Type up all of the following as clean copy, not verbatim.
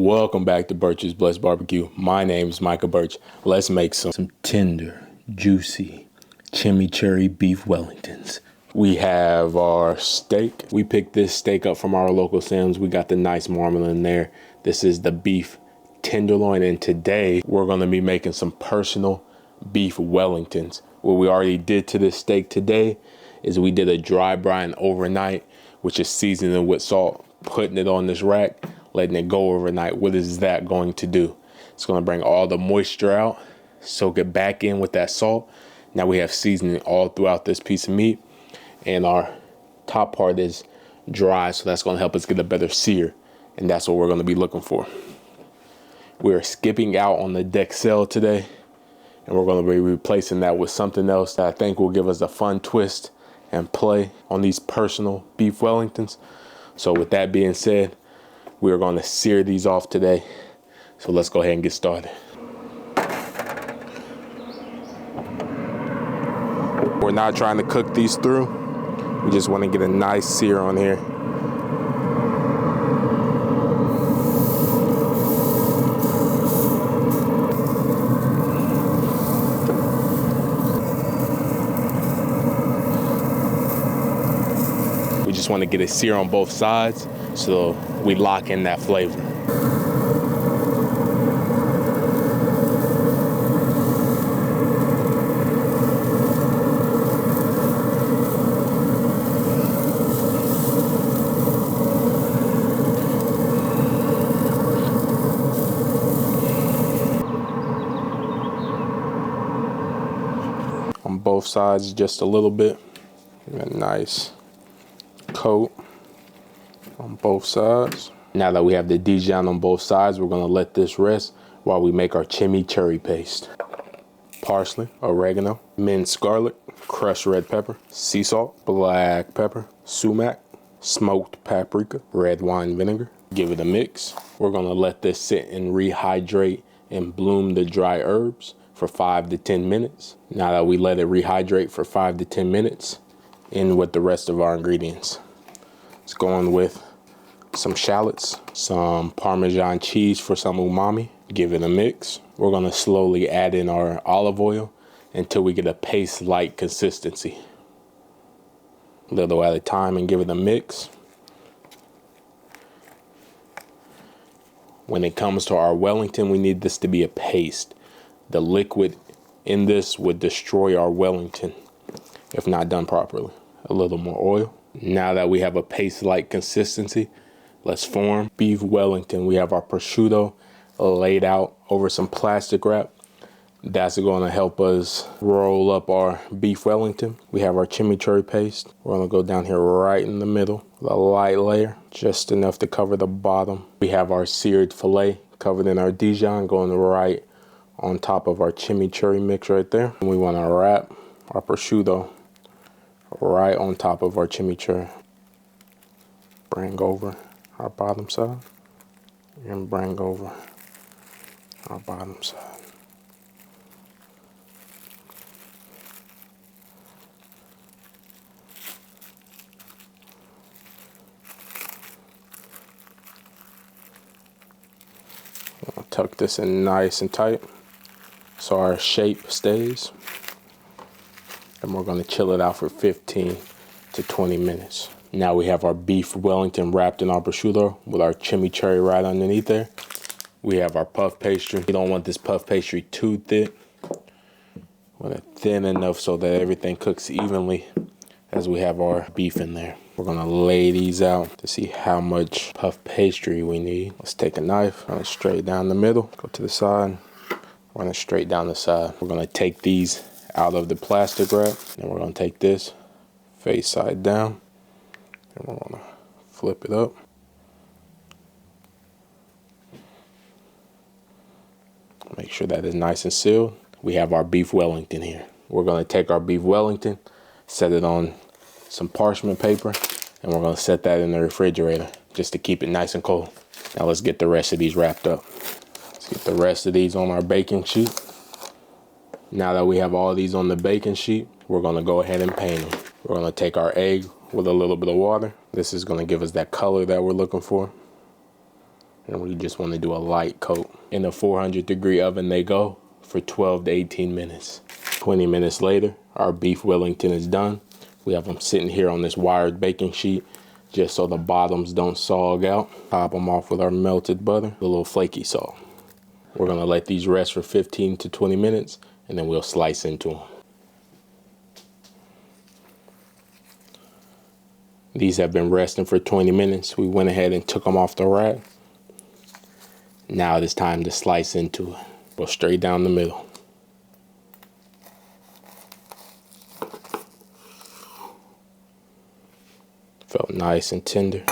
Welcome back to Birch's Blessed BBQ. My name is Michael Birch. Let's make some tender, juicy, chimichurri beef Wellingtons. We have our steak. We picked this steak up from our local Sam's. We got the nice marmalade in there. This is the beef tenderloin, and today we're going to be making some personal beef Wellingtons. What we already did to this steak today is we did a dry brine overnight, which is seasoning with salt, putting it on this rack, letting it go overnight. What is that going to do? It's going to bring all the moisture out, soak it back in with that salt. Now we have seasoning all throughout this piece of meat, and our top part is dry, so that's going to help us get a better sear, and that's what we're going to be looking for. We're skipping out on the Dexel today, and we're going to be replacing that with something else that I think will give us a fun twist and play on these personal beef Wellingtons. So with that being said, we are going to sear these off today. So let's go ahead and get started. We're not trying to cook these through. We just want to get a nice sear on here. We just want to get a sear on both sides so we lock in that flavor. On both sides, just a little bit. A nice coat on both sides. Now that we have the Dijon on both sides, we're gonna let this rest while we make our chimichurri paste. Parsley, oregano, minced garlic, crushed red pepper, sea salt, black pepper, sumac, smoked paprika, red wine vinegar. Give it a mix. We're gonna let this sit and rehydrate and bloom the dry herbs for 5 to 10 minutes. Now that we let it rehydrate for 5 to 10 minutes, in with the rest of our ingredients. It's going with some shallots, some Parmesan cheese for some umami. Give it a mix. We're gonna slowly add in our olive oil until we get a paste-like consistency. A little at a time and give it a mix. When it comes to our Wellington, we need this to be a paste. The liquid in this would destroy our Wellington if not done properly. A little more oil. Now that we have a paste-like consistency, let's form beef Wellington. We have our prosciutto laid out over some plastic wrap. That's going to help us roll up our beef Wellington. We have our chimichurri paste. We're going to go down here right in the middle, a light layer, just enough to cover the bottom. We have our seared filet covered in our Dijon going right on top of our chimichurri mix right there. And we want to wrap our prosciutto right on top of our chimichurri. Bring over our bottom side and bring over our bottom side. I'll tuck this in nice and tight so our shape stays. And we're going to chill it out for 15 to 20 minutes. Now we have our beef Wellington wrapped in our prosciutto with our chimichurri right underneath there. We have our puff pastry. We don't want this puff pastry too thick. We want it thin enough so that everything cooks evenly as we have our beef in there. We're going to lay these out to see how much puff pastry we need. Let's take a knife, run it straight down the middle, go to the side, run it straight down the side. We're going to take these out of the plastic wrap, and we're going to take this face side down, and we're going to flip it up. Make sure that is nice and sealed. We have our beef Wellington here. We're going to take our beef Wellington, set it on some parchment paper, and we're going to set that in the refrigerator just to keep it nice and cold. Now let's get the rest of these wrapped up. Let's get the rest of these on our baking sheet. Now that we have all these on the baking sheet, we're going to go ahead and paint them. We're going to take our egg with a little bit of water. This is going to give us that color that we're looking for. And we just want to do a light coat. In a 400-degree oven they go for 12 to 18 minutes. 20 minutes later, our beef Wellington is done. We have them sitting here on this wired baking sheet just so the bottoms don't sog out. Top them off with our melted butter, a little flaky salt. We're gonna let these rest for 15 to 20 minutes and then we'll slice into them. These have been resting for 20 minutes. We went ahead and took them off the rack. Now it is time to slice into it. Go straight down the middle. Felt nice and tender.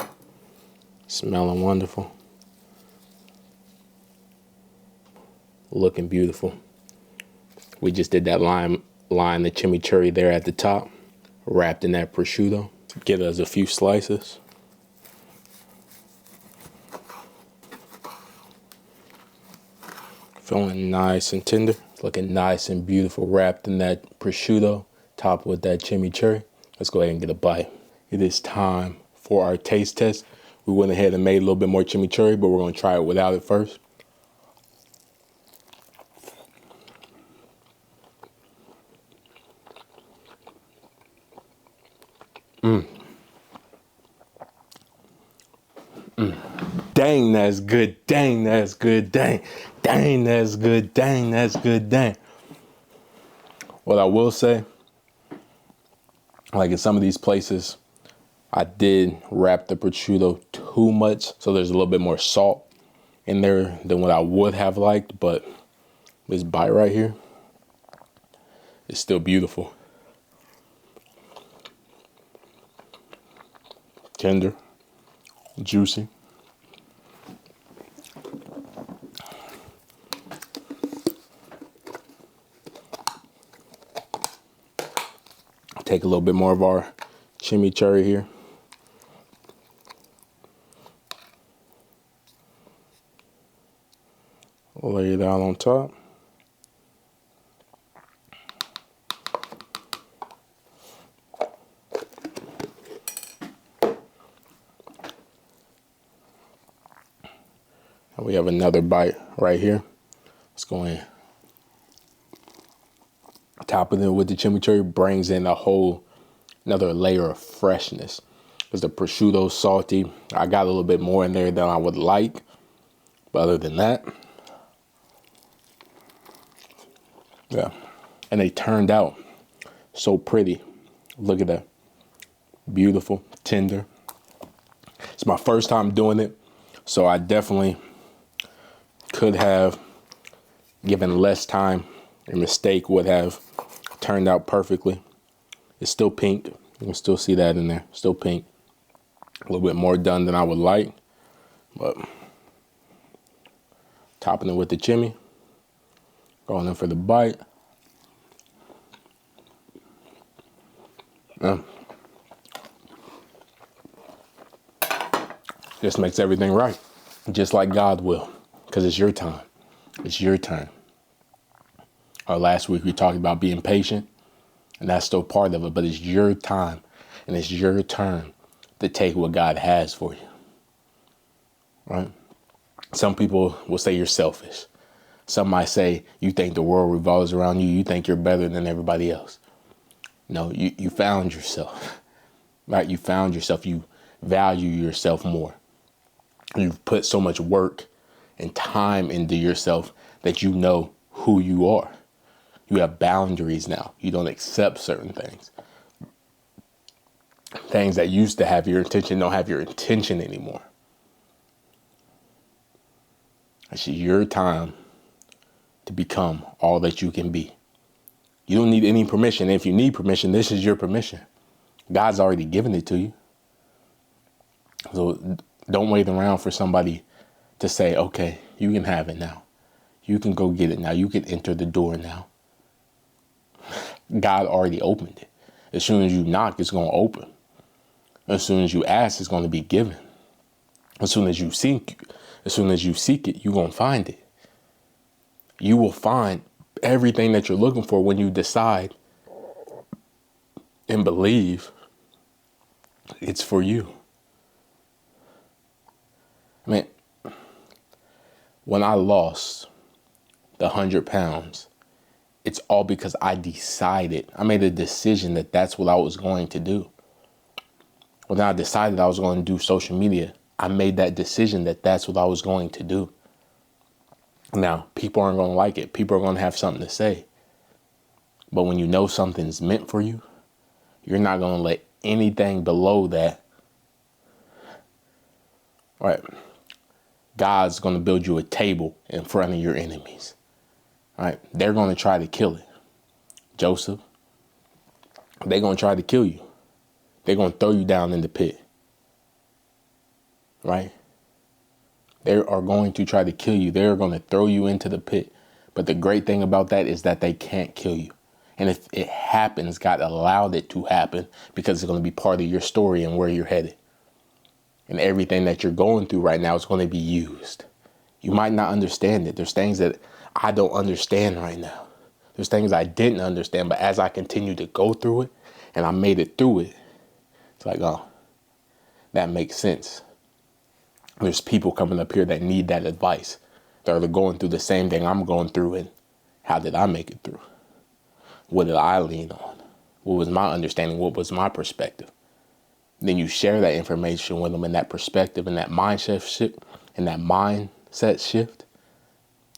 Smelling wonderful. Looking beautiful. We just did that line the chimichurri there at the top, wrapped in that prosciutto. Get us a few slices. Feeling nice and tender. Looking nice and beautiful, wrapped in that prosciutto, topped with that chimichurri. Let's go ahead and get a bite. It is time for our taste test. We went ahead and made a little bit more chimichurri, but we're gonna try it without it first. Dang, that's good. Dang, that's good. Dang, dang, that's good. Dang, that's good. Dang. What I will say, like in some of these places, I did wrap the prosciutto too much, so there's a little bit more salt in there than what I would have liked, but this bite right here is still beautiful. Tender, juicy. Take a little bit more of our chimichurri here. Lay it out on top. And we have another bite right here. Let's go in. Topping it with the chimichurri brings in another layer of freshness. Because the prosciutto's salty. I got a little bit more in there than I would like. But other than that, yeah. And they turned out so pretty. Look at that. Beautiful, tender. It's my first time doing it, so I definitely could have given less time. A mistake would have turned out perfectly. It's still pink. You can still see that in there. Still pink. A little bit more done than I would like, but topping it with the chimney. Going in for the bite. Just makes everything right. Just like God will, because it's your time. It's your turn. Last week we talked about being patient, and that's still part of it, but it's your time, and it's your turn to take what God has for you, right? Some people will say you're selfish. Some might say you think the world revolves around you. You think you're better than everybody else. No, you found yourself, right? You found yourself. You value yourself more. You've put so much work and time into yourself that you know who you are. You have boundaries now. You don't accept certain things. Things that used to have your intention don't have your intention anymore. It's your time to become all that you can be. You don't need any permission. If you need permission, this is your permission. God's already given it to you. So don't wait around for somebody to say, okay, you can have it now. You can go get it now. You can enter the door now. God already opened it. As soon as you knock, it's going to open. As soon as you ask, it's going to be given. As soon as you seek it, you're going to find it. You will find everything that you're looking for when you decide and believe it's for you. I mean, When I lost the 100 pounds, it's all because I made a decision that that's what I was going to do. When I decided I was going to do social media, I made that decision that that's what I was going to do. Now, people aren't going to like it. People are going to have something to say. But when you know something's meant for you, you're not going to let anything below that. Right? God's going to build you a table in front of your enemies. Right? They're going to try to kill it. Joseph, they're going to try to kill you. They're going to throw you down in the pit. Right? They are going to try to kill you. They're going to throw you into the pit. But the great thing about that is that they can't kill you. And if it happens, God allowed it to happen because it's going to be part of your story and where you're headed. And everything that you're going through right now is going to be used. You might not understand it. There's things that I don't understand right now. There's things I didn't understand. But as I continue to go through it and I made it through it, it's like, oh, that makes sense. There's people coming up here that need that advice. They're going through the same thing I'm going through. And how did I make it through? What did I lean on? What was my understanding? What was my perspective? Then you share that information with them, and that perspective and that mindset shift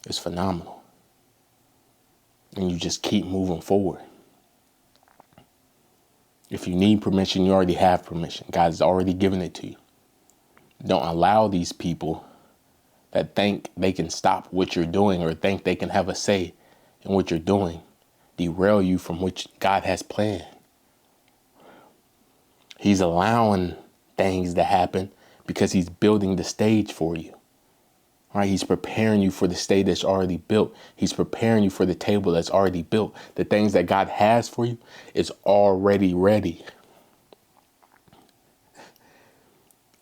is phenomenal. And you just keep moving forward. If you need permission, you already have permission. God's already given it to you. Don't allow these people that think they can stop what you're doing or think they can have a say in what you're doing derail you from what God has planned. He's allowing things to happen because he's building the stage for you. Right? He's preparing you for the stage that's already built. He's preparing you for the table that's already built. The things that God has for you is already ready.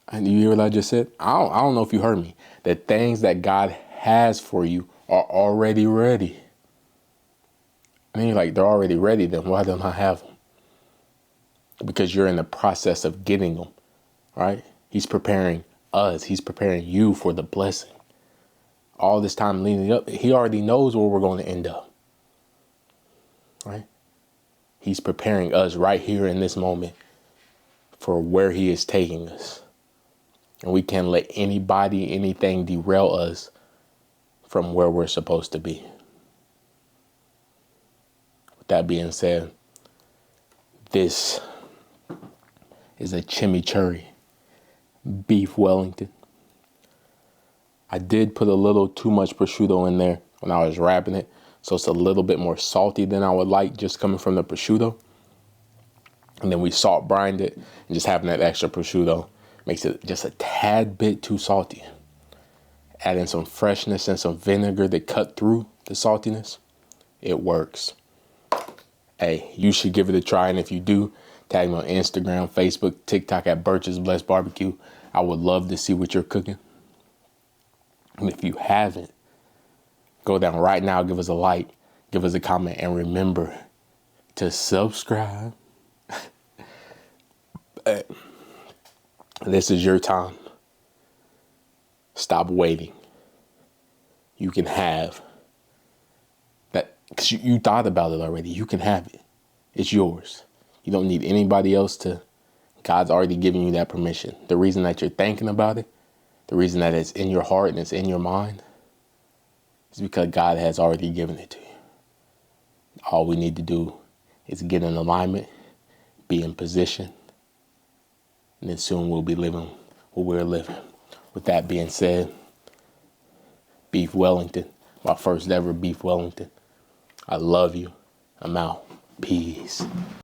And you hear what I just said? I don't know if you heard me. The things that God has for you are already ready. And then you're like, they're already ready, then why don't I have them? Because you're in the process of getting them, right? He's preparing us. He's preparing you for the blessing. All this time leading up, he already knows where we're going to end up, right? He's preparing us right here in this moment for where he is taking us. And we can't let anybody, anything derail us from where we're supposed to be. With that being said, this is a chimichurri beef Wellington. I did put a little too much prosciutto in there when I was wrapping it. So it's a little bit more salty than I would like just coming from the prosciutto. And then we salt brined it, and just having that extra prosciutto makes it just a tad bit too salty. Add in some freshness and some vinegar that cut through the saltiness. It works. Hey, you should give it a try. And if you do, tag me on Instagram, Facebook, TikTok at Birch's Blessed BBQ. I would love to see what you're cooking. And if you haven't, go down right now, give us a like, give us a comment, and remember to subscribe. This is your time. Stop waiting. You can have that, because you thought about it already. You can have it. It's yours. You don't need anybody else to. God's already given you that permission. The reason that you're thinking about it, the reason that it's in your heart and it's in your mind, is because God has already given it to you. All we need to do is get in alignment, be in position, and then soon we'll be living what we're living. With that being said, beef Wellington, my first ever beef Wellington. I love you. I'm out. Peace.